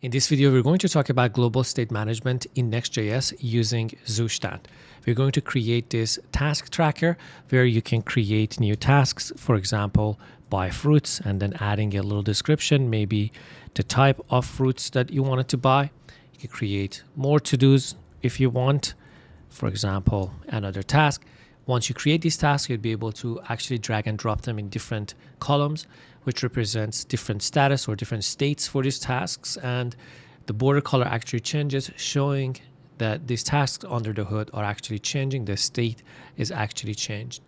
In this video, we're going to talk about global state management in NextJs using Zustand. We're going to create this task tracker where you can create new tasks, for example, buy fruits, and then adding a little description, maybe the type of fruits that you wanted to buy. You can create more to-dos if you want, for example, another task. Once you create these tasks, you'll be able to actually drag and drop them in different columns, which represents different status or different states for these tasks. And the border color actually changes, showing that these tasks under the hood are actually changing. The state is actually changed.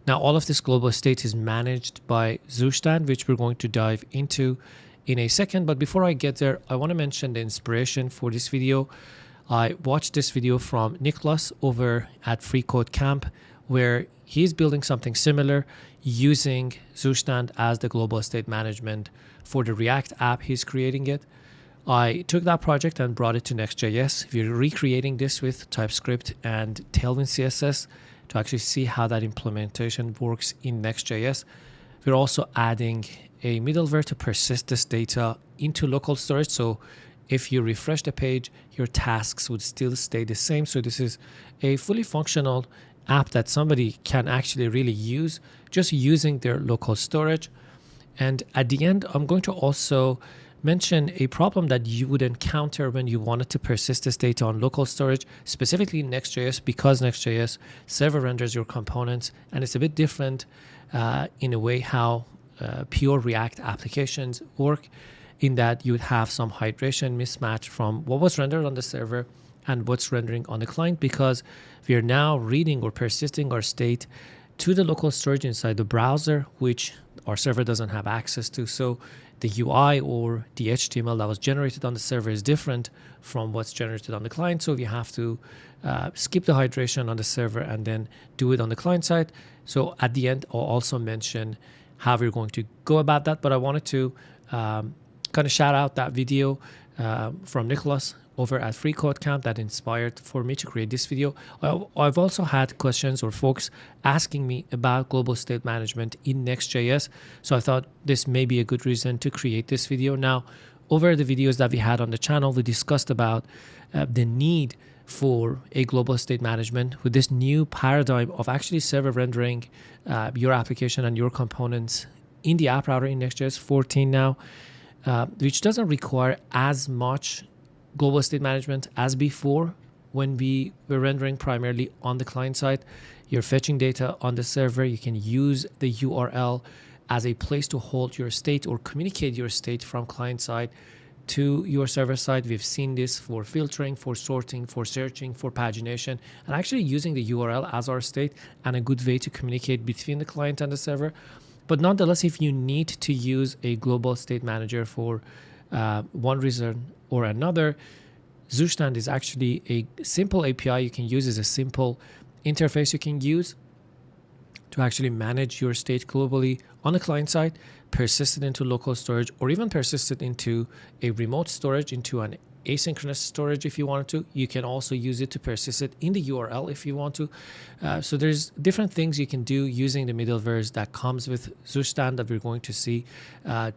Now, all of this global state is managed by Zustand, which we're going to dive into in a second. But before I get there, I want to mention the inspiration for this video. I watched this video from Nicholas over at Free Code Camp, where he's building something similar using Zustand as the global state management for the React app he's creating it. I took that project and brought it to Next.js. We're recreating this with TypeScript and Tailwind CSS to actually see how that implementation works in Next.js. We're also adding a middleware to persist this data into local storage. So if you refresh the page, your tasks would still stay the same. So this is a fully functional app that somebody can actually really use just using their local storage. And at the end, I'm going to also mention a problem that you would encounter when you wanted to persist this data on local storage, specifically in Next.js, because Next.js server renders your components, and it's a bit different in a way how pure React applications work, in that you would have some hydration mismatch from what was rendered on the server and what's rendering on the client, because we are now reading or persisting our state to the local storage inside the browser, which our server doesn't have access to. So the UI or the HTML that was generated on the server is different from what's generated on the client. So we have to skip the hydration on the server and then do it on the client side. So at the end, I'll also mention how we're going to go about that. But I wanted to kind of shout out that video from Nicholas over at Free Code Camp that inspired for me to create this video. I've also had questions or folks asking me about global state management in Next.js. So I thought this may be a good reason to create this video. Now, over the videos that we had on the channel, we discussed about the need for a global state management with this new paradigm of actually server rendering your application and your components in the app router in Next.js 14 now, which doesn't require as much global state management as before when we were rendering primarily on the client side. You're fetching data on the server. You can use the URL as a place to hold your state or communicate your state from client side to your server side. We've seen this for filtering, for sorting, for searching, for pagination, and actually using the URL as our state and a good way to communicate between the client and the server. But nonetheless, if you need to use a global state manager for one reason or another, Zustand is actually a simple API you can use. As a simple interface you can use to actually manage your state globally on the client side, persist it into local storage, or even persist it into a remote storage, into an asynchronous storage if you wanted to. You can also use it to persist it in the URL if you want to. So there's different things you can do using the middlewares that comes with Zustand that we're going to see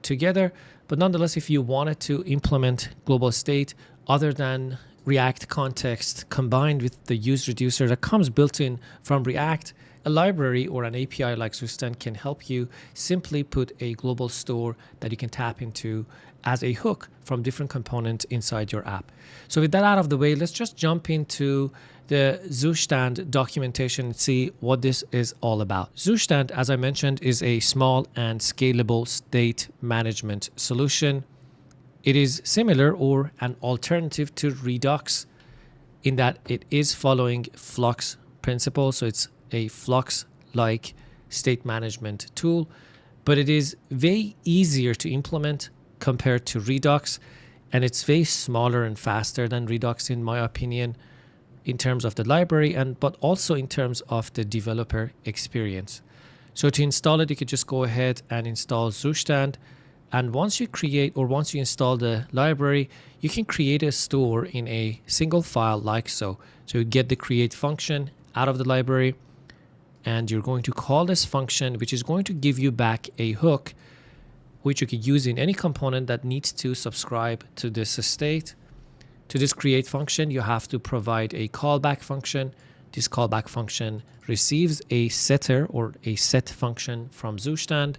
together. But nonetheless, if you wanted to implement global state other than React context combined with the use reducer that comes built in from React, a library or an API like Zustand can help you simply put a global store that you can tap into as a hook from different components inside your app. So with that out of the way, let's just jump into the Zustand documentation and see what this is all about. Zustand, as I mentioned, is a small and scalable state management solution. It is similar or an alternative to Redux in that it is following Flux principles. So it's a Flux-like state management tool, but it is way easier to implement compared to Redux, and it's way smaller and faster than Redux in my opinion in terms of the library, but also in terms of the developer experience. So to install it, you could just go ahead and install Zustand, and once you install the library, you can create a store in a single file like so. So you get the create function out of the library, and you're going to call this function, which is going to give you back a hook which you could use in any component that needs to subscribe to this state. To this create function, you have to provide a callback function. This callback function receives a setter or a set function from Zustand.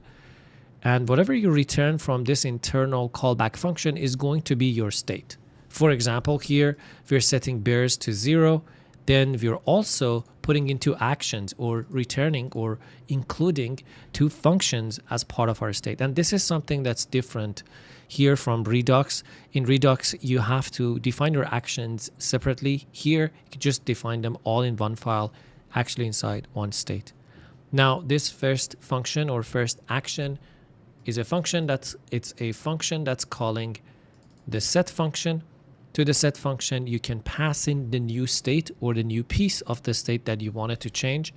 And whatever you return from this internal callback function is going to be your state. For example, here we're setting bears to 0. Then we're also putting into actions or returning or including two functions as part of our state. And this is something that's different here from Redux. In Redux, you have to define your actions separately. Here, you can just define them all in one file, actually inside one state. Now, this first function or first action is a function that's calling the set function. To the set function, you can pass in the new state or the new piece of the state that you wanted to change.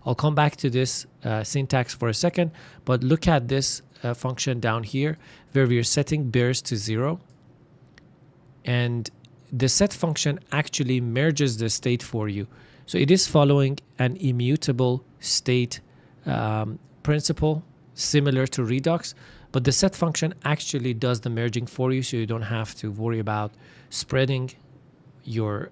I'll come back to this syntax for a second, but look at this function down here where we are setting bears to 0. And the set function actually merges the state for you. So it is following an immutable state principle similar to Redux, but the set function actually does the merging for you, so you don't have to worry about spreading your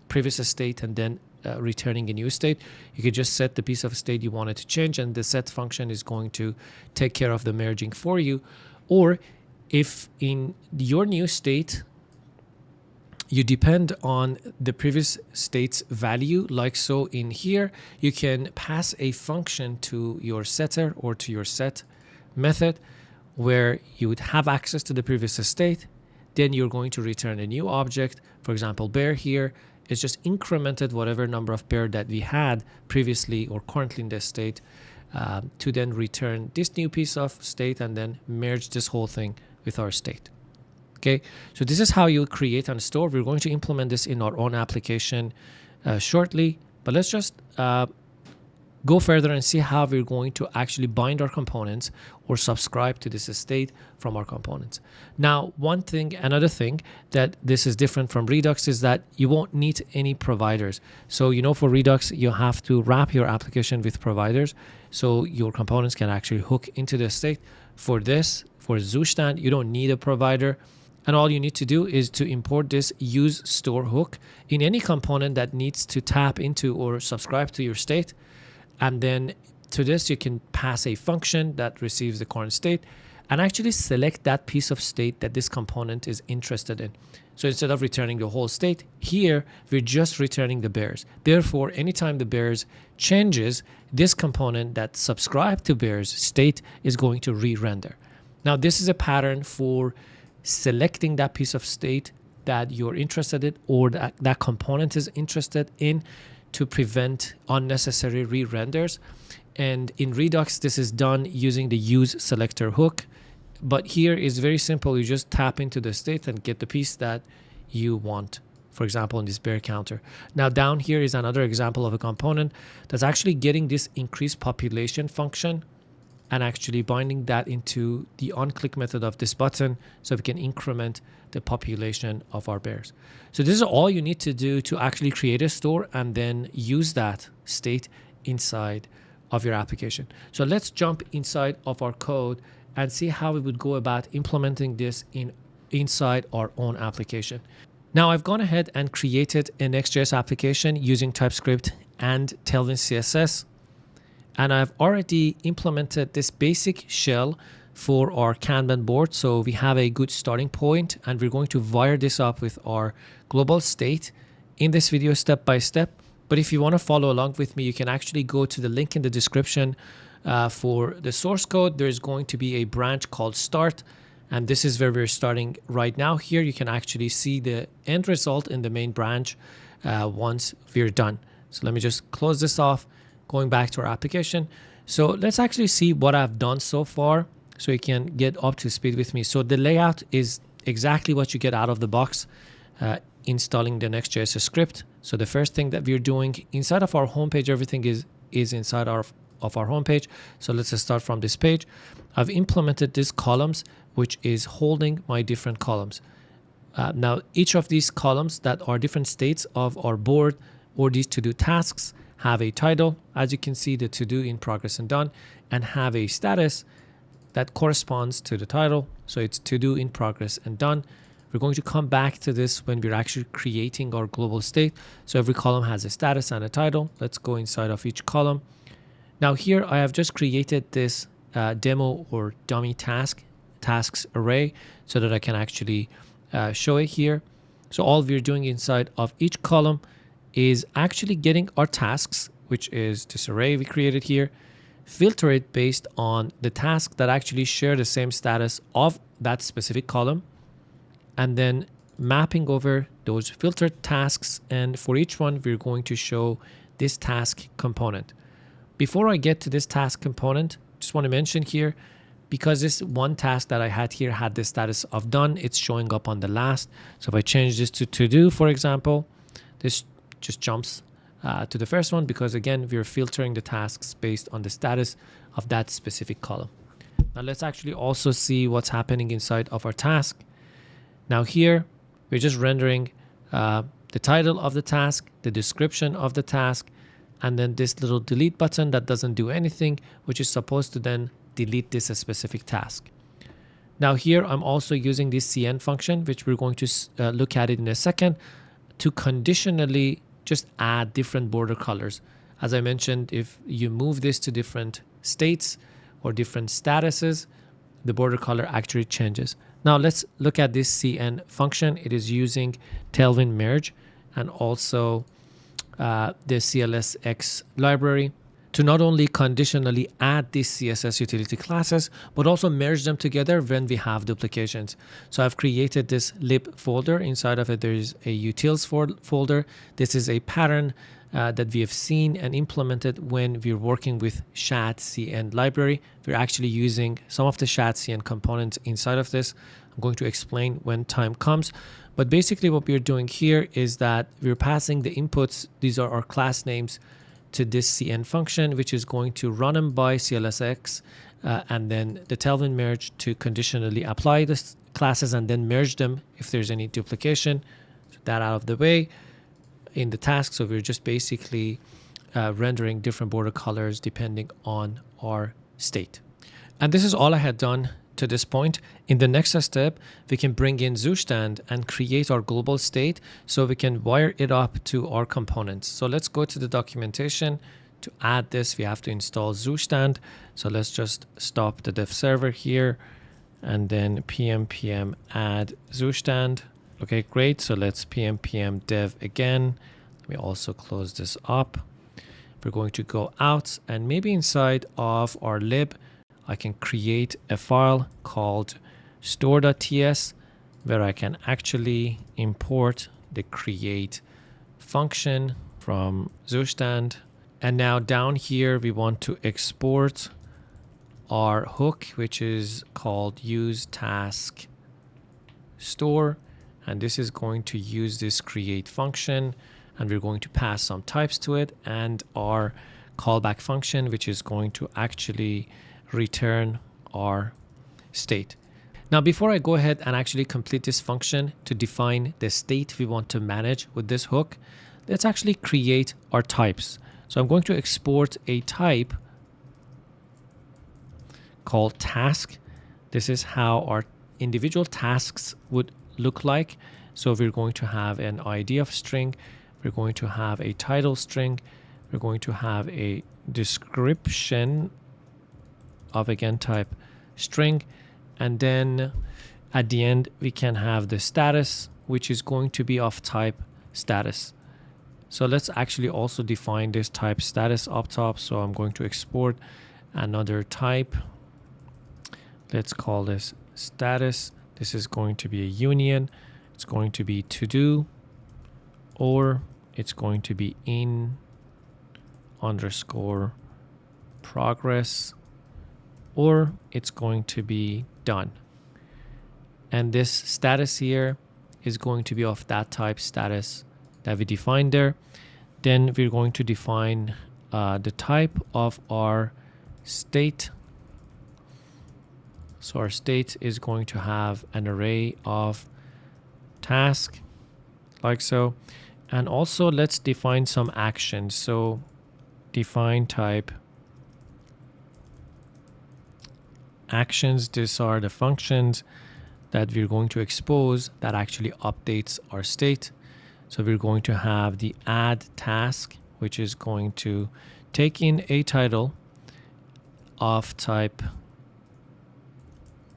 previous state and then returning a new state. You could just set the piece of state you wanted to change, and the set function is going to take care of the merging for you. Or if in your new state you depend on the previous state's value, like so in here, you can pass a function to your setter or to your set method where you would have access to the previous state. Then you're going to return a new object. For example, bear here is just incremented whatever number of bear that we had previously or currently in this state to then return this new piece of state and then merge this whole thing with our state. Okay, so this is how you create and store. We're going to implement this in our own application shortly, but let's just go further and see how we're going to actually bind our components or subscribe to this state from our components. Now, another thing that this is different from Redux is that you won't need any providers. So, for Redux, you have to wrap your application with providers so your components can actually hook into the state. For Zustand, you don't need a provider. And all you need to do is to import this use store hook in any component that needs to tap into or subscribe to your state. And then to this, you can pass a function that receives the current state and actually select that piece of state that this component is interested in. So instead of returning the whole state, here we're just returning the bears. Therefore, anytime the bears changes, this component that subscribed to bears state is going to re-render. Now, this is a pattern for selecting that piece of state that you're interested in or that component is interested in to prevent unnecessary re-renders. And in Redux, this is done using the use selector hook. But here is very simple. You just tap into the state and get the piece that you want. For example, in this bear counter. Now down here is another example of a component that's actually getting this increased population function and actually binding that into the onClick method of this button so we can increment the population of our bears. So this is all you need to do to actually create a store and then use that state inside of your application. So let's jump inside of our code and see how we would go about implementing this inside our own application. Now I've gone ahead and created a NextJs application using TypeScript and Tailwind CSS. And I've already implemented this basic shell for our Kanban board. So we have a good starting point, and we're going to wire this up with our global state in this video step by step. But if you want to follow along with me, you can actually go to the link in the description for the source code. There's going to be a branch called start, and this is where we're starting right now. Here you can actually see the end result in the main branch once we're done. So let me just close this off. Going back to our application. So let's actually see what I've done so far so you can get up to speed with me. So the layout is exactly what you get out of the box installing the NextJS script. So the first thing that we're doing inside of our homepage, everything is inside of our homepage. So let's just start from this page. I've implemented these columns, which is holding my different columns. Now, each of these columns that are different states of our board or these to-do tasks have a title, as you can see, the to-do, in progress, and done, and have a status that corresponds to the title. So it's to do, in progress, and done. We're going to come back to this when we're actually creating our global state. So every column has a status and a title. Let's go inside of each column. Now here I have just created this demo or dummy tasks array so that I can actually show it here. So all we're doing inside of each column is actually getting our tasks, which is this array we created here, filter it based on the task that actually share the same status of that specific column, and then mapping over those filtered tasks. And for each one, we're going to show this task component. Before I get to this task component, just want to mention here, because this one task that I had here had the status of done, it's showing up on the last. So if I change this to do, for example, this just jumps to the first one, because again, we're filtering the tasks based on the status of that specific column. Now let's actually also see what's happening inside of our task. Now here, we're just rendering the title of the task, the description of the task, and then this little delete button that doesn't do anything, which is supposed to then delete this specific task. Now here, I'm also using this cn function, which we're going to look at it in a second, to conditionally just add different border colors. As I mentioned, if you move this to different states or different statuses, the border color actually changes. Now let's look at this cn function. It is using tailwind merge and also the CLSX library to not only conditionally add these CSS utility classes, but also merge them together when we have duplications. So I've created this lib folder. Inside of it, there is a utils folder. This is a pattern that we have seen and implemented when we're working with shadcn library. We're actually using some of the shadcn components inside of this. I'm going to explain when time comes. But basically what we're doing here is that we're passing the inputs. These are our class names to this cn function, which is going to run them by CLSX, and then the tailwind merge to conditionally apply the classes and then merge them if there's any duplication. So that out of the way in the task. So we're just basically rendering different border colors depending on our state. And this is all I had done to this point. In the next step, we can bring in Zustand and create our global state so we can wire it up to our components. So let's go to the documentation. To add this, we have to install Zustand. So let's just stop the dev server here and then pm add Zustand. Okay, great. So let's pm dev again. Let me also close this up. We're going to go out, and maybe inside of our lib, I can create a file called store.ts where I can actually import the create function from Zustand. And now down here, we want to export our hook, which is called use task store. And this is going to use this create function, and we're going to pass some types to it, and our callback function, which is going to actually return our state. Now, before I go ahead and actually complete this function to define the state we want to manage with this hook, let's actually create our types. So I'm going to export a type called task. This is how our individual tasks would look like. So we're going to have an ID of string. We're going to have a title string. We're going to have a description of, again, type string. And then at the end, we can have the status, which is going to be of type status. So let's actually also define this type status up top. So I'm going to export another type. Let's call this status. This is going to be a union. It's going to be to do, or it's going to be in underscore progress, or it's going to be done. And this status here is going to be of that type status that we defined there. Then we're going to define the type of our state. So our state is going to have an array of task, like so. And also let's define some actions. So define type actions. These are the functions that we're going to expose that actually updates our state. So we're going to have the add task, which is going to take in a title of type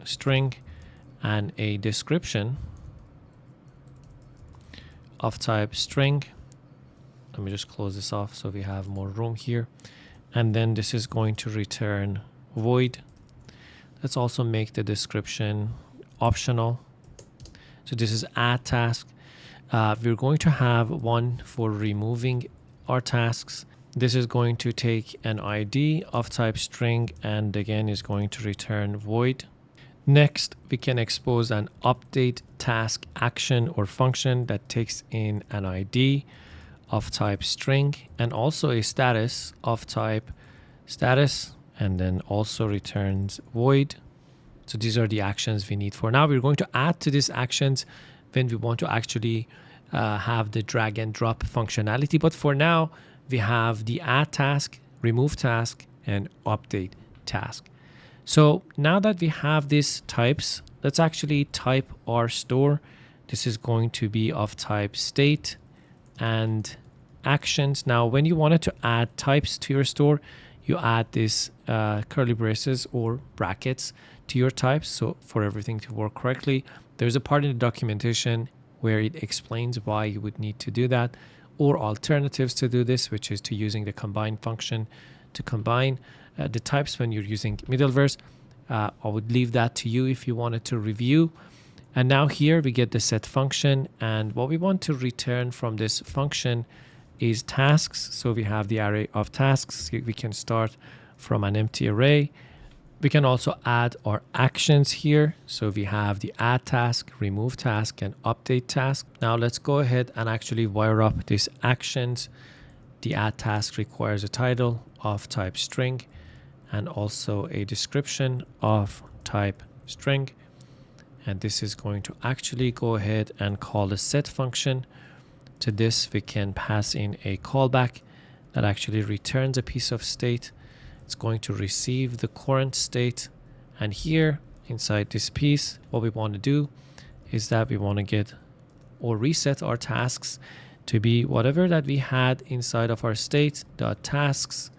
string and a description of type string. Let me just close this off so we have more room here. And then this is going to return void. Let's also make the description optional. So this is add task. We're going to have one for removing our tasks. This is going to take an ID of type string and again is going to return void. Next, we can expose an update task action or function that takes in an ID of type string and also a status of type status, and then also returns void. So these are the actions we need for now. We're going to add to these actions when we want to actually have the drag and drop functionality. But for now, we have the add task, remove task, and update task. So now that we have these types, let's actually type our store. This is going to be of type state and actions. Now, when you wanted to add types to your store, you add this curly braces or brackets to your types. So for everything to work correctly, there's a part in the documentation where it explains why you would need to do that, or alternatives to do this, which is to using the combine function to combine the types when you're using middlewares. I would leave that to you if you wanted to review. And now here we get the set function, and what we want to return from this function is tasks. So we have the array of tasks. We can start from an empty array. We can also add our actions here. So we have the add task, remove task, and update task. Now let's go ahead and actually wire up these actions. The add task requires a title of type string and also a description of type string. And this is going to actually go ahead and call the set function. To this, we can pass in a callback that actually returns a piece of state. It's going to receive the current state. And here inside this piece, what we want to do is that we want to get or reset our tasks to be whatever that we had inside of our state.tasks.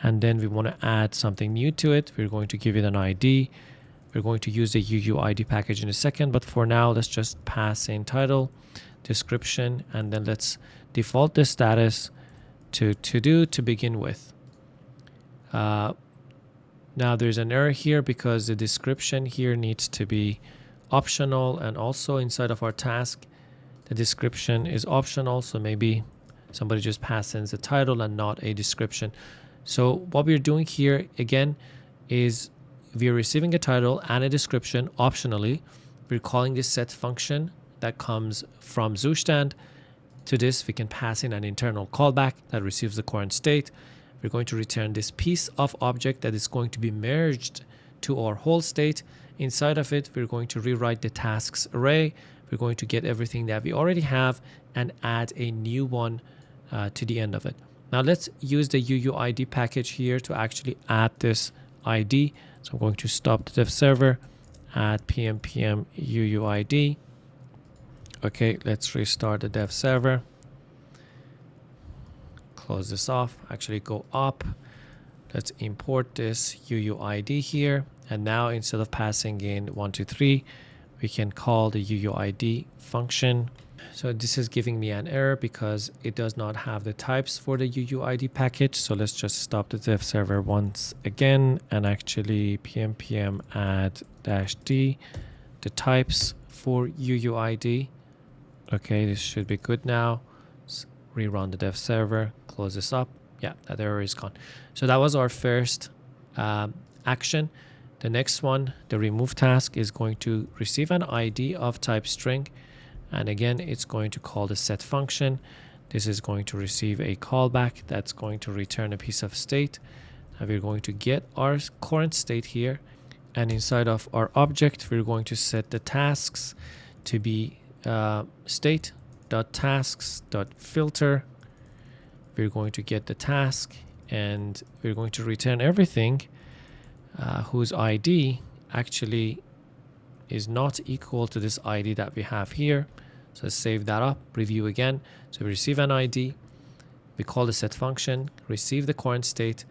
And then we want to add something new to it. We're going to give it an ID. We're going to use the UUID package in a second, but for now, let's just pass in title, description, and then let's default the status to do to begin with. Now there's an error here because the description here needs to be optional, and also inside of our task, the description is optional. So maybe somebody just passes a title and not a description. So what we're doing here again is we're receiving a title and a description optionally. We're calling this set function that comes from Zustand. To this, we can pass in an internal callback that receives the current state. We're going to return this piece of object that is going to be merged to our whole state. Inside of it, we're going to rewrite the tasks array. We're going to get everything that we already have and add a new one to the end of it. Now let's use the UUID package here to actually add this ID. So I'm going to stop the dev server, add pm UUID. Okay, let's restart the dev server. Close this off, actually go up. Let's import this UUID here. And now instead of passing in 1, 2, 3, we can call the UUID function. So this is giving me an error because it does not have the types for the UUID package. So let's just stop the dev server once again and actually pm add -d the types for UUID. Okay, this should be good now. Let's rerun the dev server, close this up. Yeah, that error is gone. So that was our first action. The next one, the remove task, is going to receive an ID of type string. And again, it's going to call the set function. This is going to receive a callback that's going to return a piece of state. And we're going to get our current state here. And inside of our object, we're going to set the tasks to be state.tasks.filter. We're going to get the task and we're going to return everything whose ID actually is not equal to this ID that we have here. So let's save that up, review again. So we receive an ID, we call the set function, receive the current state.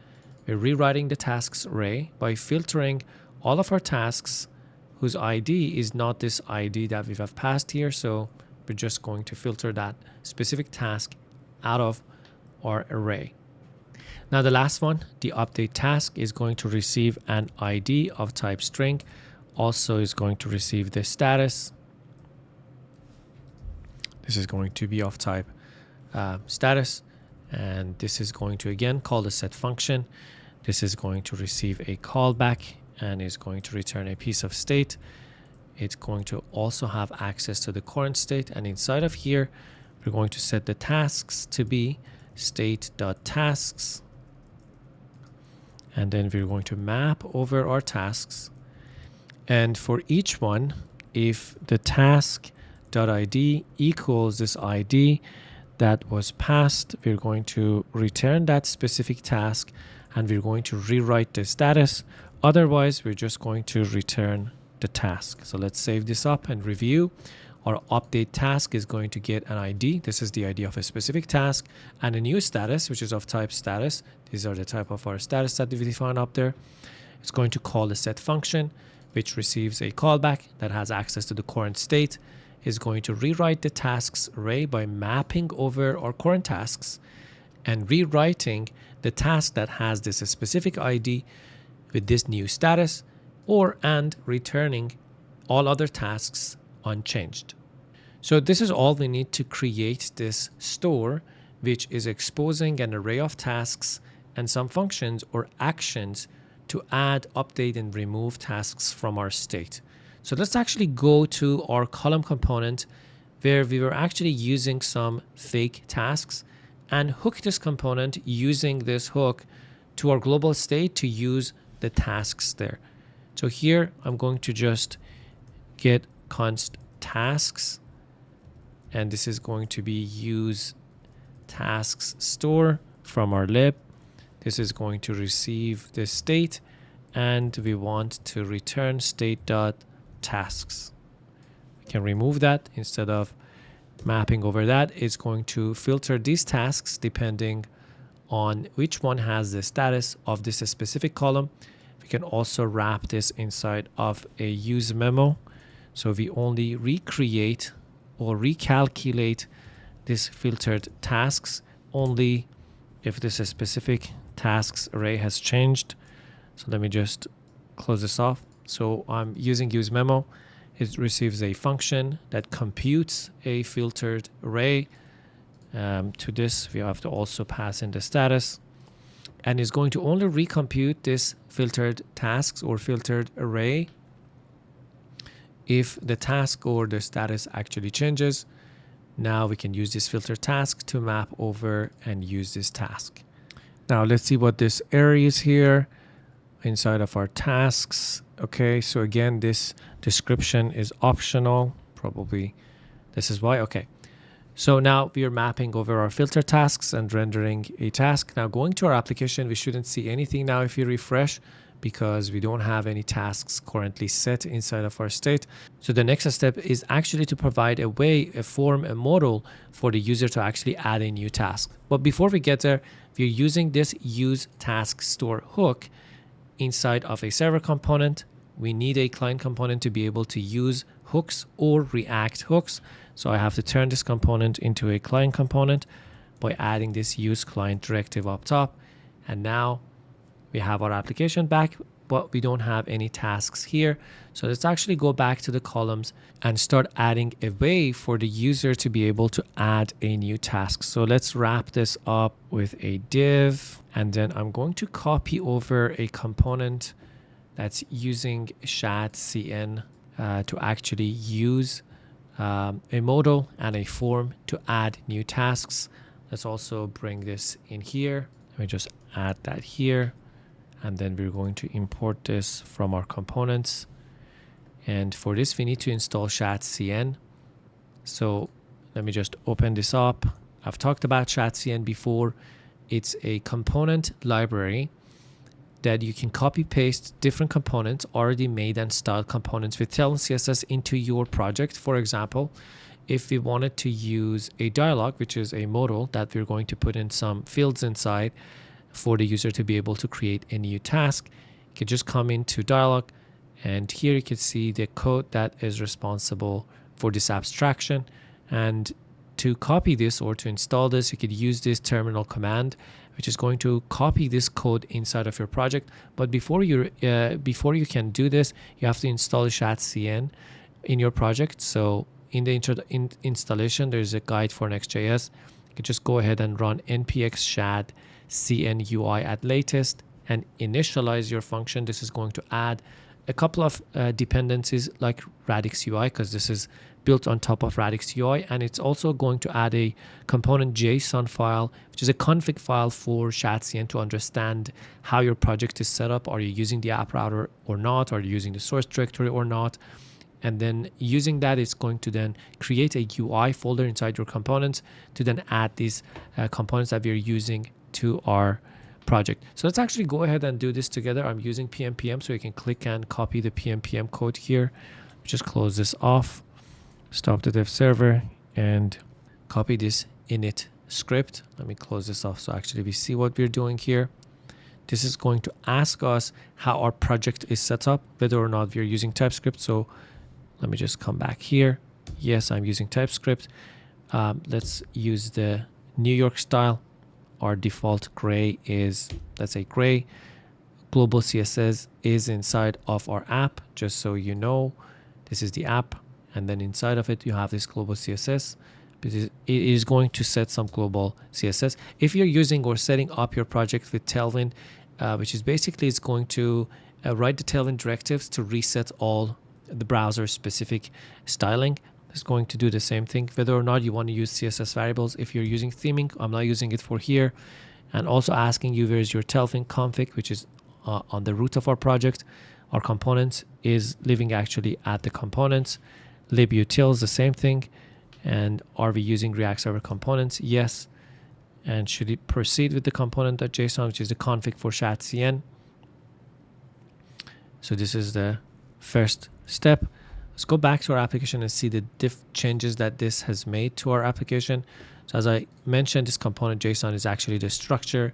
We're rewriting the tasks array by filtering all of our tasks whose ID is not this ID that we have passed here. So we're just going to filter that specific task out of our array. Now the last one, the update task, is going to receive an ID of type string. Also is going to receive the status. This is going to be of type status. And this is going to again call the set function. This is going to receive a callback and is going to return a piece of state. It's going to also have access to the current state. And inside of here, we're going to set the tasks to be state.tasks. And then we're going to map over our tasks. And for each one, if the task.id equals this ID that was passed, we're going to return that specific task and we're going to rewrite the status. Otherwise, we're just going to return the task. So let's save this up and review. Our update task is going to get an ID. This is the ID of a specific task and a new status, which is of type status. These are the type of our status that we define up there. It's going to call the set function, which receives a callback that has access to the current state, is going to rewrite the tasks array by mapping over our current tasks and rewriting the task that has this specific ID with this new status, and returning all other tasks unchanged. So this is all we need to create this store, which is exposing an array of tasks and some functions or actions to add, update, and remove tasks from our state. So let's actually go to our column component where we were actually using some fake tasks and hook this component using this hook to our global state to use the tasks there. So here I'm going to just get const tasks, and this is going to be use tasks store from our lib. This is going to receive the state, and we want to return state.tasks. We can remove that. Instead of mapping over that, it's going to filter these tasks depending on which one has the status of this specific column. We can also wrap this inside of a use memo. So we only recreate or recalculate this filtered tasks only if this specific tasks array has changed. So let me just close this off. So I'm using use memo. It receives a function that computes a filtered array. To this, we have to also pass in the status, and is going to only recompute this filtered tasks or filtered array if the task or the status actually changes. Now we can use this filter task to map over and use this task. Now let's see what this array is here inside of our tasks. Okay, so again, this description is optional. Probably this is why. Okay, so now we are mapping over our filter tasks and rendering a task. Now going to our application, we shouldn't see anything now if we refresh, because we don't have any tasks currently set inside of our state. So the next step is actually to provide a way, a form, a model for the user to actually add a new task. But before we get there, we're using this use task store hook inside of a server component. We need a client component to be able to use hooks or react hooks. So I have to turn this component into a client component by adding this use client directive up top. And now we have our application back, but we don't have any tasks here. So let's actually go back to the columns and start adding a way for the user to be able to add a new task. So let's wrap this up with a div, and then I'm going to copy over a component that's using shadcn to actually use a modal and a form to add new tasks. Let's also bring this in here. Let me just add that here. And then we're going to import this from our components. And for this, we need to install shadcn. So let me just open this up. I've talked about shadcn before. It's a component library that you can copy paste different components, already made and styled components with Tailwind CSS into your project. For example, if we wanted to use a dialog, which is a modal that we're going to put in some fields inside for the user to be able to create a new task, you can just come into dialog, and here you can see the code that is responsible for this abstraction. And to copy this or to install this, you could use this terminal command, which is going to copy this code inside of your project. But before you can do this, you have to install shadcn in your project. So in the installation, there's a guide for Next.js. You can just go ahead and run npx shadcn UI at latest and initialize your function. This is going to add a couple of dependencies like Radix UI, because this is built on top of Radix UI, and it's also going to add a component JSON file, which is a config file for shadcn to understand how your project is set up. Are you using the app router or not? Are you using the source directory or not? And then using that, it's going to then create a UI folder inside your components to then add these components that we're using to our project. So let's actually go ahead and do this together. I'm using pnpm, so you can click and copy the pnpm code here. Just close this off, stop the dev server, and copy this init script. Let me close this off so actually we see what we're doing here. This is going to ask us how our project is set up, whether or not we're using TypeScript. So let me just come back here. Yes, I'm using TypeScript. Let's use the New York style. Our default gray is, let's say, gray. Global CSS is inside of our app, just so you know. This is the app, and then inside of it you have this global CSS. It is going to set some global CSS. If you're using or setting up your project with Tailwind, which is basically it's going to write the Tailwind directives to reset all the browser specific styling. It's going to do the same thing, whether or not you want to use CSS variables. If you're using theming, I'm not using it for here. And also asking you where's your Tailwind config, which is on the root of our project. Our components is living actually at the components. libutils, the same thing. And are we using React Server components? Yes. And should it proceed with the component.json, which is the config for shadcn. So this is the first step. Let's go back to our application and see the changes that this has made to our application. So as I mentioned, this component.json is actually the structure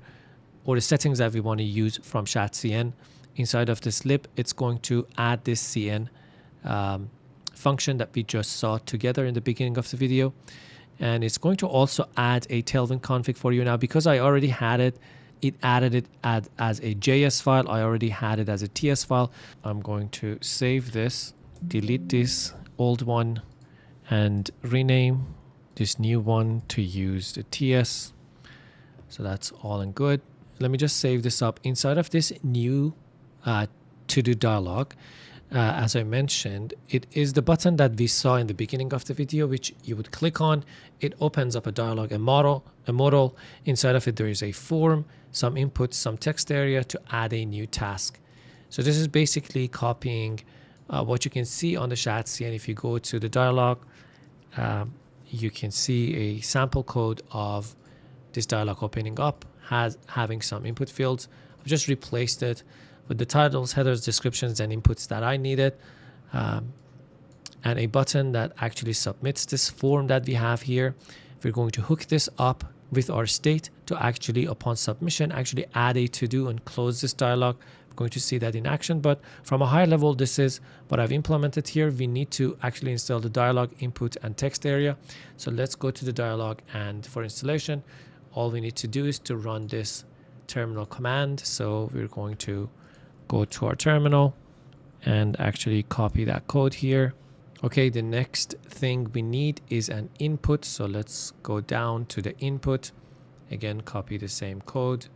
or the settings that we want to use from shadcn. Inside of this lib, it's going to add this cn function that we just saw together in the beginning of the video. And it's going to also add a Tailwind config for you. Now, because I already had it, it added it as a JS file. I already had it as a TS file. I'm going to save this, delete this old one, and rename this new one to use the TS. So that's all and good. Let me just save this up. Inside of this new to-do dialog, as I mentioned, it is the button that we saw in the beginning of the video, which you would click on. It opens up a dialog, a modal. Inside of it, there is a form, some inputs, some text area to add a new task. So this is basically copying what you can see on the shadcn. If you go to the dialog, you can see a sample code of this dialog opening up, having some input fields. I've just replaced it with the titles, headers, descriptions, and inputs that I needed, and a button that actually submits this form that we have here. We're going to hook this up with our state to actually, upon submission, actually add a to-do and close this dialog. We're going to see that in action, but from a high level, this is what I've implemented here. We need to actually install the dialog, input, and text area. So let's go to the dialog, and for installation, all we need to do is to run this terminal command. So we're going to go to our terminal and actually copy that code here. Okay, the next thing we need is an input. So let's go down to the input. Again, copy the same code.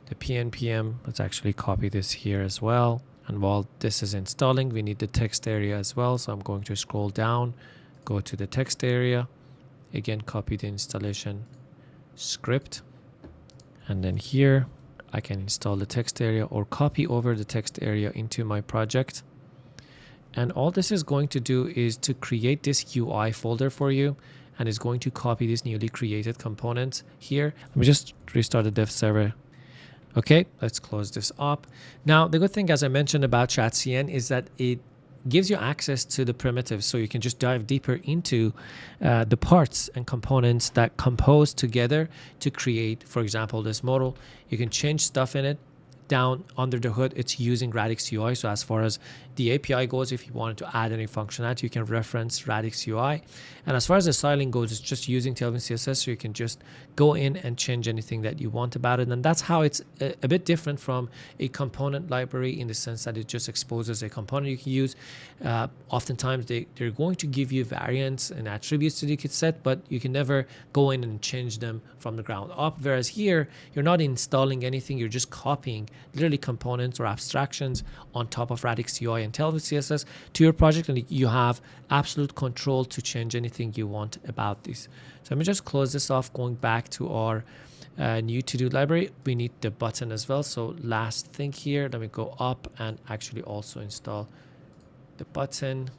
The pnpm, let's actually copy this here as well. And while this is installing, we need the text area as well. So I'm going to scroll down, go to the text area. Again, copy the installation script. And then here, I can install the text area or copy over the text area into my project. And all this is going to do is to create this UI folder for you, and it's going to copy this newly created component here. Let me just restart the dev server. Okay, let's close this up. Now, the good thing, as I mentioned about shadcn, is that it gives you access to the primitives, so you can just dive deeper into the parts and components that compose together to create, for example, this model. You can change stuff in it. Down under the hood, it's using Radix UI. So as far as the API goes, if you wanted to add any functionality, you can reference Radix UI. And as far as the styling goes, it's just using Tailwind CSS, so you can just go in and change anything that you want about it. And that's how it's a bit different from a component library, in the sense that it just exposes a component you can use. Oftentimes, they're going to give you variants and attributes that you could set, but you can never go in and change them from the ground up. Whereas here, you're not installing anything, you're just copying literally components or abstractions on top of Radix UI and Tailwind CSS to your project, and you have absolute control to change anything you want about this. So let me just close this off. Going back to our new to-do library, we need the button as well. So last thing here, let me go up and actually also install the button.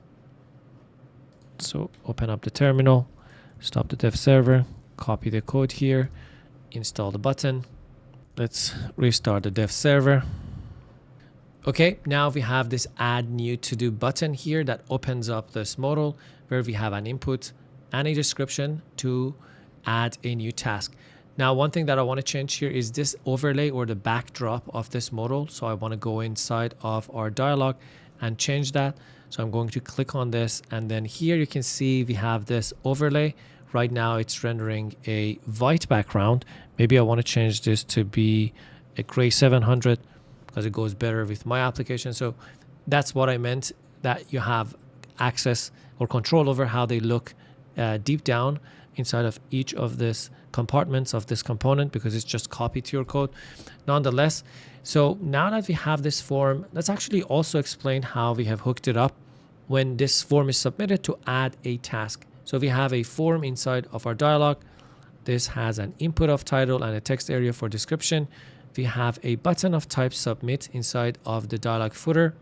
So open up the terminal, stop the dev server, copy the code here, install the button. Let's restart the dev server. Okay, now we have this add new to do button here that opens up this modal, where we have an input and a description to add a new task. Now, one thing that I want to change here is this overlay or the backdrop of this modal. So I want to go inside of our dialog and change that. So I'm going to click on this, and then here you can see we have this overlay. Right now it's rendering a white background. Maybe I want to change this to be a gray 700 because it goes better with my application. So that's what I meant, that you have access or control over how they look deep down inside of each of this compartments of this component, because it's just copied to your code nonetheless. So now that we have this form, let's actually also explain how we have hooked it up when this form is submitted to add a task. So we have a form inside of our dialog. This has an input of title and a text area for description. We have a button of type submit inside of the dialog footer.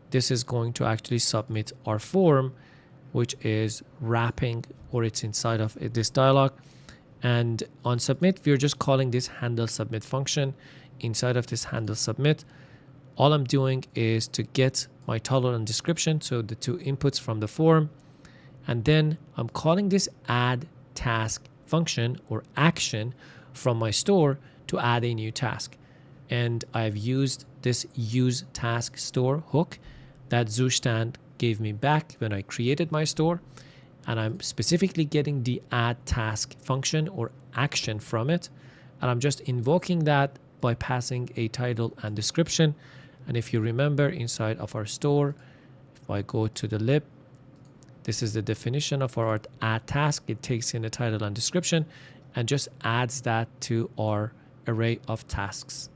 This is going to actually submit our form, which is wrapping, or it's inside of this dialog. And on submit, we're just calling this handle submit function. Inside of this handle submit, all I'm doing is to get my title and description, so the two inputs from the form. And then I'm calling this add task function or action from my store to add a new task. And I've used this use task store hook that Zustand gave me back when I created my store. And I'm specifically getting the add task function or action from it. And I'm just invoking that by passing a title and description. And if you remember, inside of our store, if I go to the lib, this is the definition of our add task. It takes in a title and description and just adds that to our array of tasks.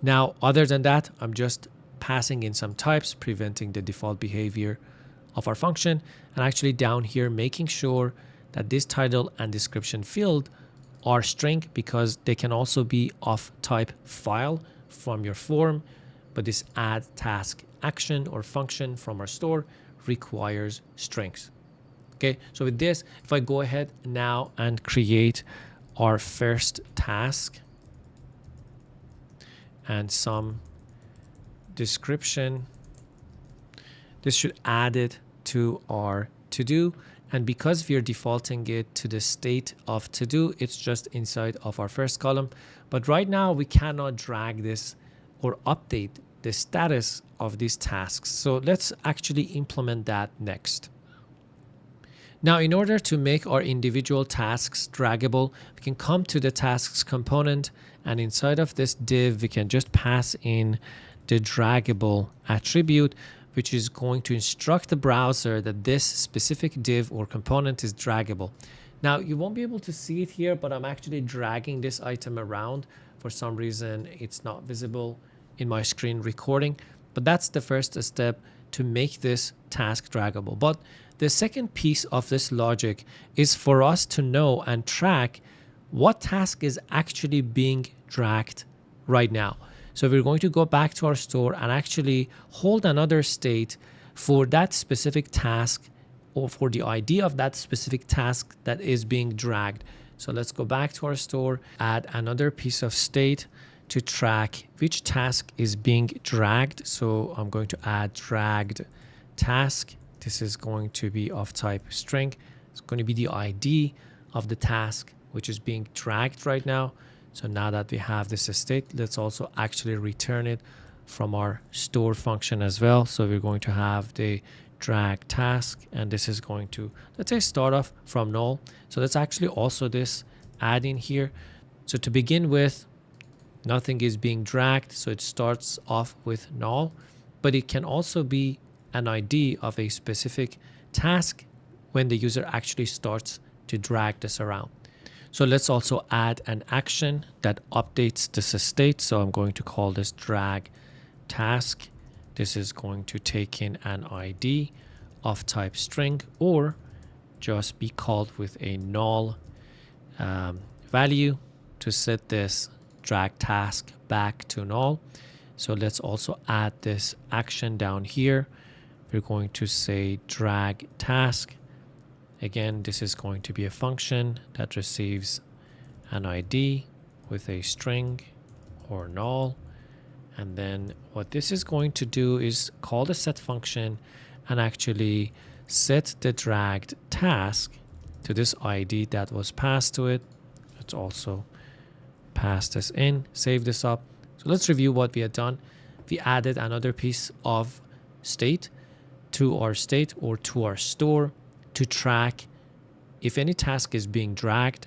Now, other than that, I'm just passing in some types, preventing the default behavior of our function, and actually down here making sure that this title and description field are string, because they can also be of type file from your form, but this add task action or function from our store requires strings. Okay, so with this, if I go ahead now and create our first task and some description, this should add it to our to-do. And because we are defaulting it to the state of to-do, it's just inside of our first column. But right now we cannot drag this or update the status of these tasks. So let's actually implement that next. Now, in order to make our individual tasks draggable, we can come to the tasks component, and inside of this div, we can just pass in the draggable attribute, which is going to instruct the browser that this specific div or component is draggable. Now, you won't be able to see it here, but I'm actually dragging this item around. For some reason, it's not visible in my screen recording, but that's the first step to make this task draggable. But the second piece of this logic is for us to know and track what task is actually being dragged right now. So we're going to go back to our store and actually hold another state for that specific task, or for the ID of that specific task that is being dragged. So let's go back to our store, add another piece of state to track which task is being dragged. So I'm going to add dragged task. This is going to be of type string. It's going to be the ID of the task which is being dragged right now. So now that we have this state, let's also actually return it from our store function as well. So we're going to have the drag task, and this is going to, let's say, start off from null. So let's actually also this add in here. So to begin with, nothing is being dragged, so it starts off with null, but it can also be an ID of a specific task when the user actually starts to drag this around. So let's also add an action that updates this state. So I'm going to call this drag task. This is going to take in an ID of type string, or just be called with a null value to set this drag task back to null. So let's also add this action down here. We're going to say drag task. Again, this is going to be a function that receives an ID with a string or null. And then what this is going to do is call the set function and actually set the dragged task to this ID that was passed to it. Let's also pass this in, save this up. So let's review what we had done. We added another piece of state to our state or to our store to track if any task is being dragged,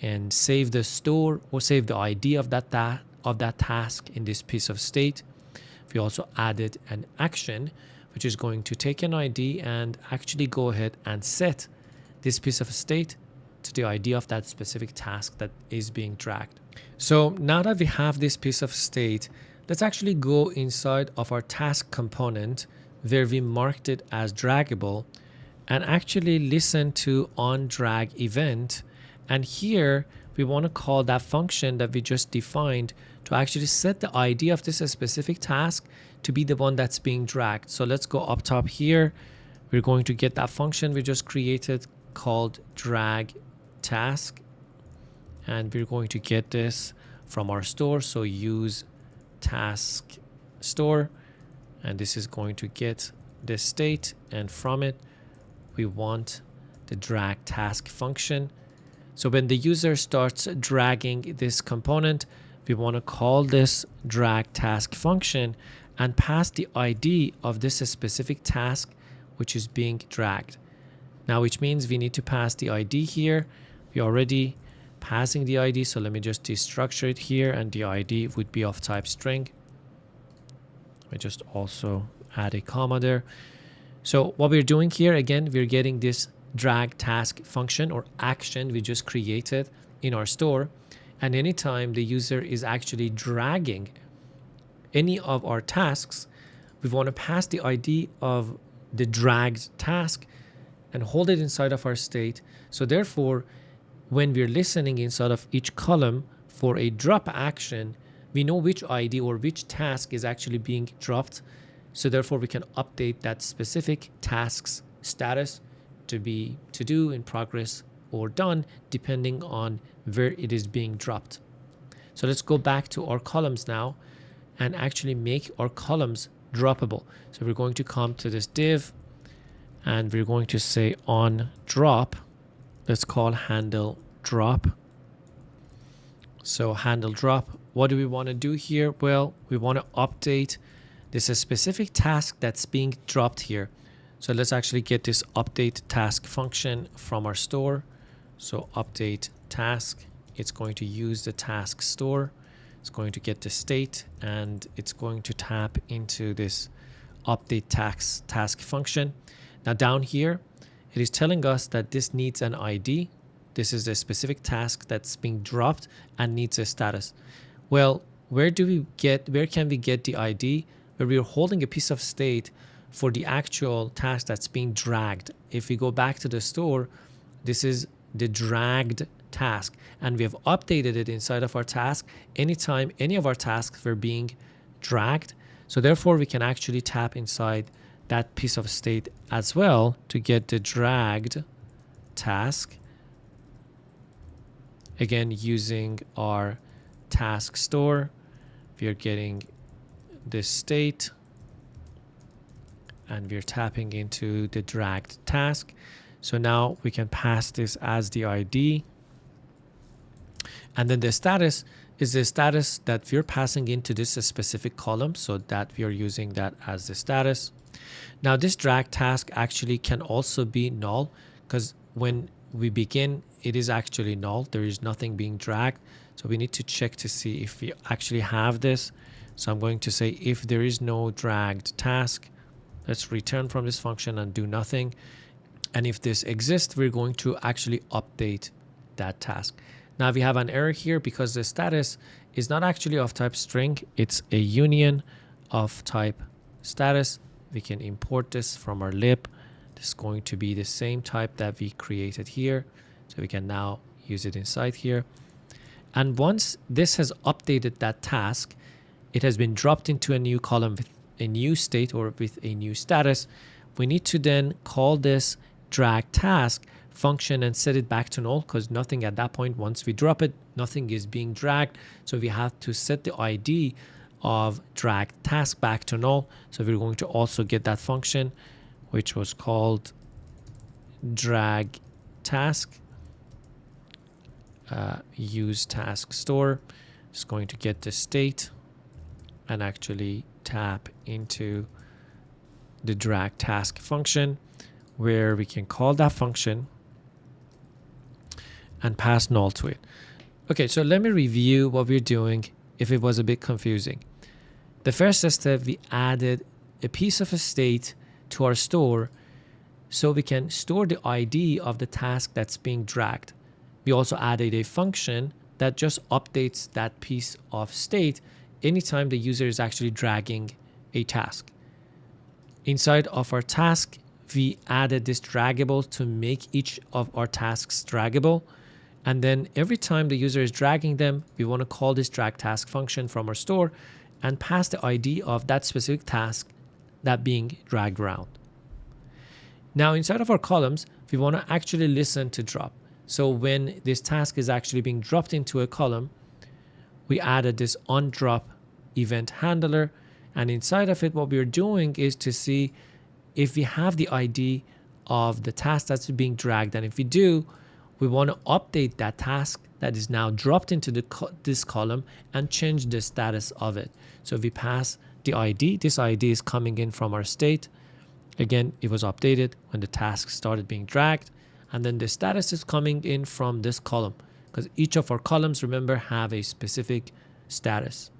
and save the store or save the ID of that task in this piece of state. We also added an action which is going to take an ID and actually go ahead and set this piece of state to the ID of that specific task that is being dragged. So now that we have this piece of state, let's actually go inside of our task component where we marked it as draggable and actually listen to onDrag event. And here we want to call that function that we just defined to actually set the ID of this specific task to be the one that's being dragged. So let's go up top here. We're going to get that function we just created called drag task, and we're going to get this from our store. So use task store, and this is going to get the state, and from it we want the drag task function. So when the user starts dragging this component, we want to call this drag task function and pass the ID of this specific task which is being dragged. Now, which means we need to pass the ID here. We're already passing the ID, so let me just destructure it here, and the ID would be of type string. I just also add a comma there. So what we're doing here, again, we're getting this drag task function or action we just created in our store, and anytime the user is actually dragging any of our tasks, we want to pass the ID of the dragged task and hold it inside of our state. So therefore, when we're listening inside of each column for a drop action, we know which ID or which task is actually being dropped. So therefore, we can update that specific task's status to be to do, in progress, or done, depending on where it is being dropped. So let's go back to our columns now and actually make our columns droppable. So we're going to come to this div and we're going to say on drop. Let's call handle drop. So handle drop, what do we want to do here? Well, we want to update this specific task that's being dropped here. So let's actually get this update task function from our store. So update task, it's going to use the task store. It's going to get the state and it's going to tap into this update task function. Now down here, it is telling us that this needs an ID. This is a specific task that's being dropped and needs a status. Well, where can we get the ID? Where we're holding a piece of state for the actual task that's being dragged. If we go back to the store, this is the dragged task, and we have updated it inside of our task anytime any of our tasks were being dragged. So therefore, we can actually tap inside that piece of state as well to get the dragged task. Again, using our task store, we are getting this state, and we're tapping into the dragged task. So now we can pass this as the ID. And then the status is the status that we're passing into this specific column, so that we are using that as the status. Now this drag task actually can also be null, because when we begin, it is actually null. There is nothing being dragged. So we need to check to see if we actually have this. So I'm going to say if there is no dragged task, let's return from this function and do nothing. And if this exists, we're going to actually update that task. Now we have an error here because the status is not actually of type string. It's a union of type status. We can import this from our lib. This is going to be the same type that we created here. So we can now use it inside here. And once this has updated that task, it has been dropped into a new column with a new state or with a new status. We need to then call this drag task function and set it back to null, because nothing at that point, once we drop it, nothing is being dragged. So we have to set the ID of drag task back to null. So we're going to also get that function, which was called drag task. Use task store. It's going to get the state and actually tap into the drag task function, where we can call that function and pass null to it. Okay, so let me review what we're doing if it was a bit confusing. The first step, we added a piece of a state to our store so we can store the ID of the task that's being dragged. We also added a function that just updates that piece of state anytime the user is actually dragging a task. Inside of our task, we added this draggable to make each of our tasks draggable. And then every time the user is dragging them, we want to call this drag task function from our store and pass the ID of that specific task that being dragged around. Now inside of our columns, we want to actually listen to drop. So when this task is actually being dropped into a column, we added this onDrop event handler. And inside of it, what we're doing is to see if we have the ID of the task that's being dragged. And if we do, we want to update that task that is now dropped into this column and change the status of it. So if we pass the ID, this ID is coming in from our state. Again, it was updated when the task started being dragged. And then the status is coming in from this column, because each of our columns, remember, have a specific status.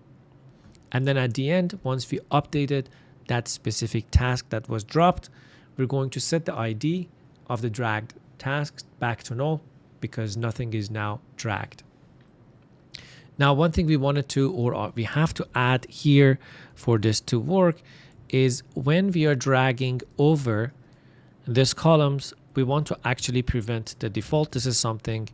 And then at the end, once we updated that specific task that was dropped, we're going to set the ID of the dragged task back to null, because nothing is now dragged. Now, one thing we wanted to, or we have to add here for this to work, is when we are dragging over these columns, we want to actually prevent the default. This is something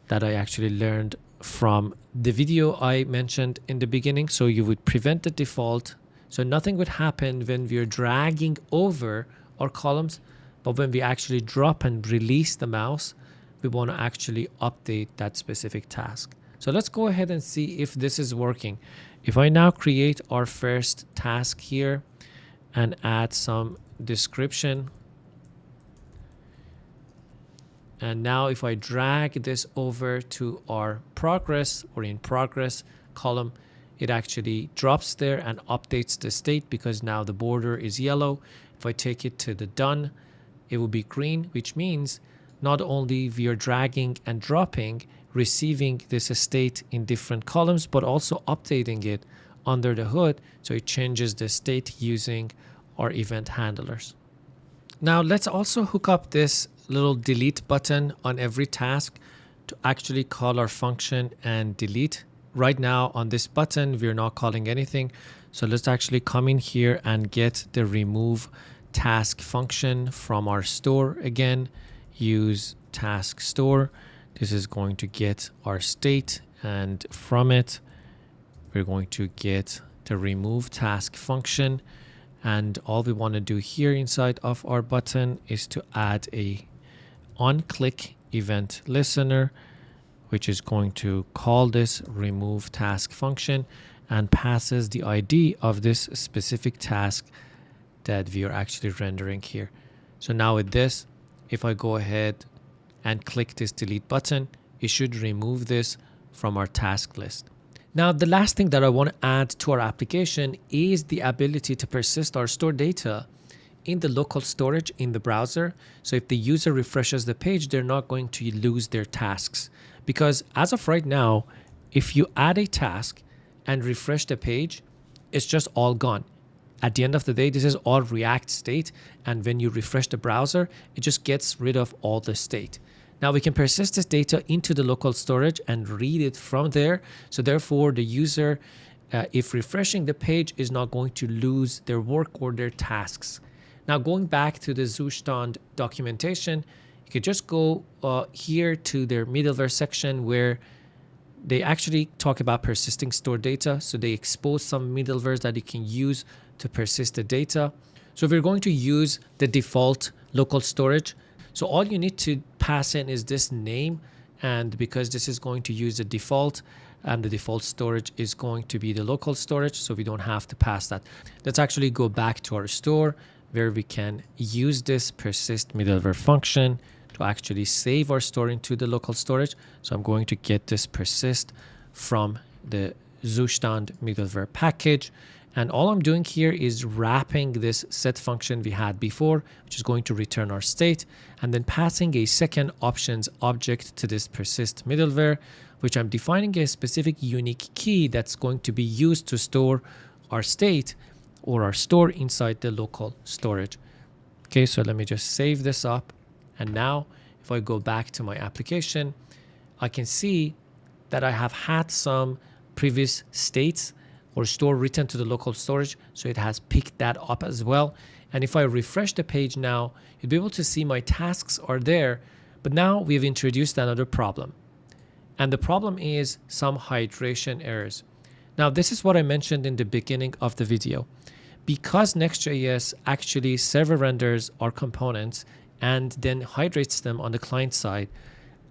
that I actually learned from the video I mentioned in the beginning. So you would prevent the default. So nothing would happen when we are dragging over our columns, but when we actually drop and release the mouse, we want to actually update that specific task. So let's go ahead and see if this is working. If I now create our first task here and add some description, and now if I drag this over to our progress or in progress column, it actually drops there and updates the state, because now the border is yellow. If I take it to the done, it will be green, which means not only we are dragging and dropping, receiving this state in different columns, but also updating it under the hood. So it changes the state using our event handlers. Now let's also hook up this little delete button on every task to actually call our function and delete. Right now on this button, we're not calling anything. So let's actually come in here and get the remove task function from our store. Again, use task store. This is going to get our state, and from it, we're going to get the remove task function. And all we want to do here inside of our button is to add a on-click event listener, which is going to call this remove task function and passes the ID of this specific task that we are actually rendering here. So now with this, if I go ahead and click this delete button, it should remove this from our task list. Now, the last thing that I want to add to our application is the ability to persist or store data in the local storage in the browser. So if the user refreshes the page, they're not going to lose their tasks. Because as of right now, if you add a task and refresh the page, it's just all gone. At the end of the day, this is all React state. And when you refresh the browser, it just gets rid of all the state. Now we can persist this data into the local storage and read it from there. So therefore, the user, if refreshing the page, is not going to lose their work or their tasks. Now going back to the Zustand documentation, you could just go here to their middleware section where they actually talk about persisting stored data. So they expose some middlewares that you can use to persist the data. So if we're going to use the default local storage, so all you need to pass in is this name, and because this is going to use the default, and the default storage is going to be the local storage, so we don't have to pass that. Let's actually go back to our store where we can use this persist middleware function to actually save our store into the local storage. So I'm going to get this persist from the Zustand middleware package. And all I'm doing here is wrapping this set function we had before, which is going to return our state, and then passing a second options object to this persist middleware, which I'm defining a specific unique key that's going to be used to store our state or our store inside the local storage. Okay, so let me just save this up. And now if I go back to my application, I can see that I have had some previous states or store written to the local storage. So it has picked that up as well. And if I refresh the page now, you'll be able to see my tasks are there. But now we've introduced another problem. And the problem is some hydration errors. Now, this is what I mentioned in the beginning of the video. Because NextJS actually server renders our components and then hydrates them on the client side,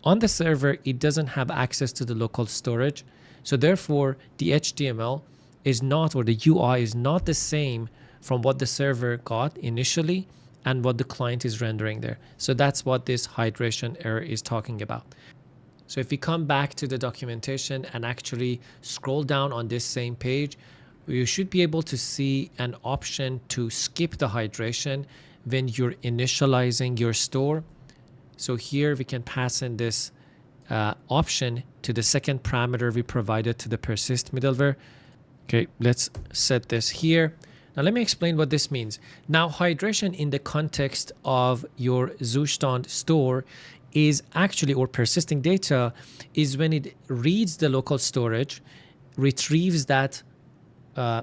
on the server, it doesn't have access to the local storage. So therefore, the HTML is not, or the UI is not the same from what the server got initially and what the client is rendering there. So that's what this hydration error is talking about. So if we come back to the documentation and actually scroll down on this same page, you should be able to see an option to skip the hydration when you're initializing your store. So here we can pass in this option to the second parameter we provided to the persist middleware. Okay, let's set this here. Now let me explain what this means. Now hydration in the context of your Zustand store is actually, or persisting data, is when it reads the local storage, retrieves that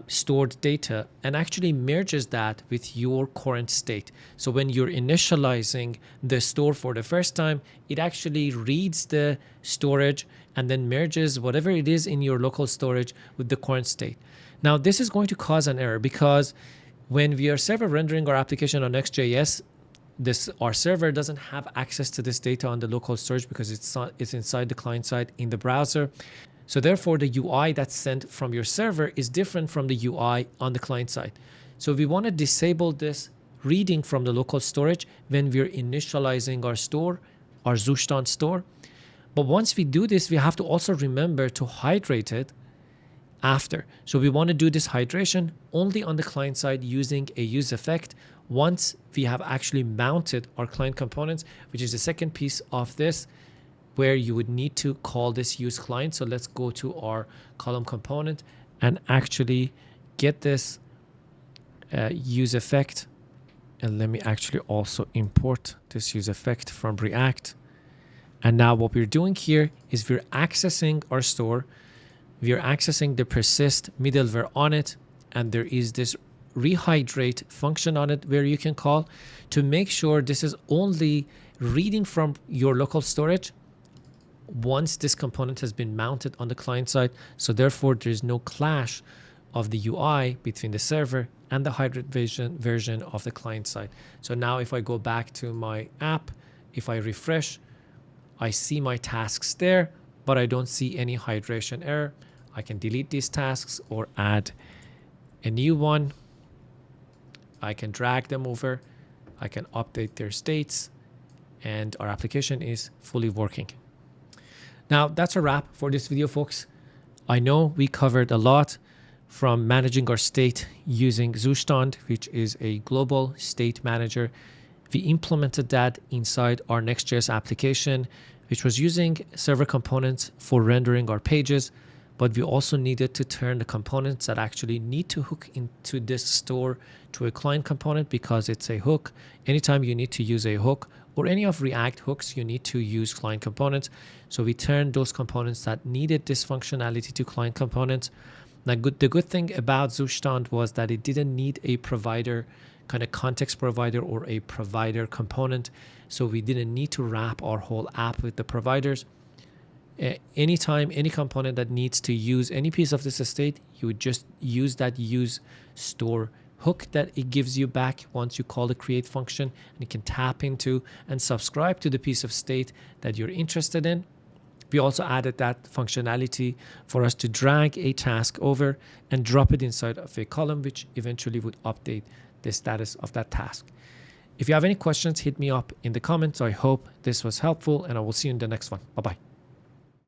stored data, and actually merges that with your current state. So when you're initializing the store for the first time, it actually reads the storage and then merges whatever it is in your local storage with the current state. Now this is going to cause an error because when we are server rendering our application on Next.js, our server doesn't have access to this data on the local storage because it's inside the client side in the browser. So therefore, the UI that's sent from your server is different from the UI on the client side. So we want to disable this reading from the local storage when we're initializing our store, our Zustand store. But once we do this, we have to also remember to hydrate it after. So we want to do this hydration only on the client side using a use effect once we have actually mounted our client components, which is the second piece of this, where you would need to call this use client. So let's go to our column component and actually get this use effect. And let me actually also import this use effect from React. And now what we're doing here is we're accessing our store. We're accessing the persist middleware on it. And there is this rehydrate function on it where you can call to make sure this is only reading from your local storage once this component has been mounted on the client side. So therefore, there's no clash of the UI between the server and the hydrate version of the client side. So now if I go back to my app, if I refresh, I see my tasks there. but I don't see any hydration error. I can delete these tasks or add a new one. I can drag them over. I can update their states, and our application is fully working. Now, that's a wrap for this video, folks. I know we covered a lot, from managing our state using Zustand, which is a global state manager. We implemented that inside our Next.js application, which was using server components for rendering our pages, but we also needed to turn the components that actually need to hook into this store to a client component, because it's a hook. Anytime you need to use a hook or any of React hooks, you need to use client components. So we turned those components that needed this functionality to client components. Now, the good thing about Zustand was that it didn't need a provider, kind of context provider or a provider component. So we didn't need to wrap our whole app with the providers. Anytime any component that needs to use any piece of this state, you would just use that use store hook that it gives you back once you call the create function, and you can tap into and subscribe to the piece of state that you're interested in. We also added that functionality for us to drag a task over and drop it inside of a column, which eventually would update the status of that task. If you have any questions, hit me up in the comments. I hope this was helpful, and I will see you in the next one. Bye-bye.